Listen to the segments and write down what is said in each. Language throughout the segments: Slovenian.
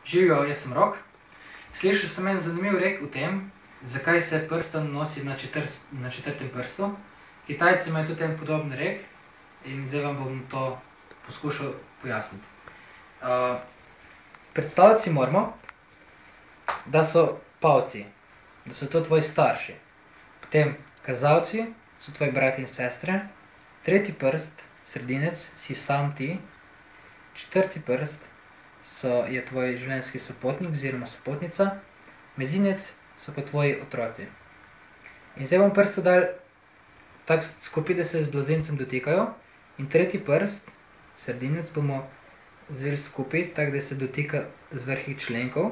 Živijo, jaz sem Rok. Slišal sem en zanimiv rek o tem, zakaj se prstan nosi na četrtem prstu. Kitajci imajo tudi en podoben rek in zdaj vam bom to poskušal pojasniti. Predstavljati si moramo, da so pavci, da so to tvoji starši. Potem kazalci so tvoji brati in sestre, tretji prst, sredinec, si sam ti, četrti prst je tvoj življenjski sopotnik oziroma sopotnica, mezinec so pa tvoji otroci. In zdaj bomo prste dali tako skupaj, da se z blazincem dotikajo, in tretji prst, sredinec, bomo vzeli skupaj, tako da se dotika z vrhih členkov.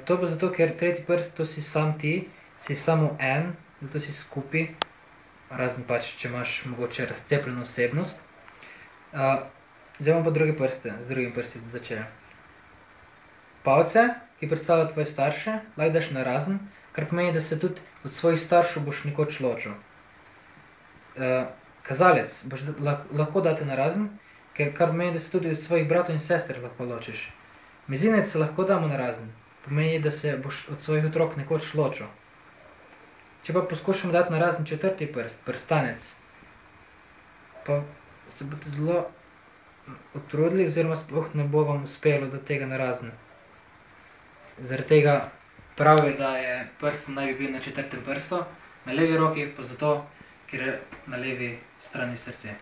To bo zato, ker tretji prst, to si sam ti, si samo en, zato si skupaj, razen pač, če imaš mogoče razcepljeno osebnost. Zdaj bomo pa druge prste, z drugim prsti začeli. Palce, ki predstavljajo tvoje starše, lahko daš na razen, kar pomeni, da se tudi od svojih staršev boš nekoč ločil. Kazalec boš lahko dati na razen, kar pomeni, da se tudi od svojih bratov in sester lahko ločiš. Mezinec se lahko damo na razen, pomeni, da se boš od svojih otrok nekoč ločil. Če pa poskušamo dati na razen četrti prst, prstanec, pa se boste zelo utrudili, oziroma sploh ne bo vam uspelo do tega na razen. Zaradi tega pravi, da je prst naj bi bil na četrtem prstu, na levi roki pa zato, ker je na levi strani srce.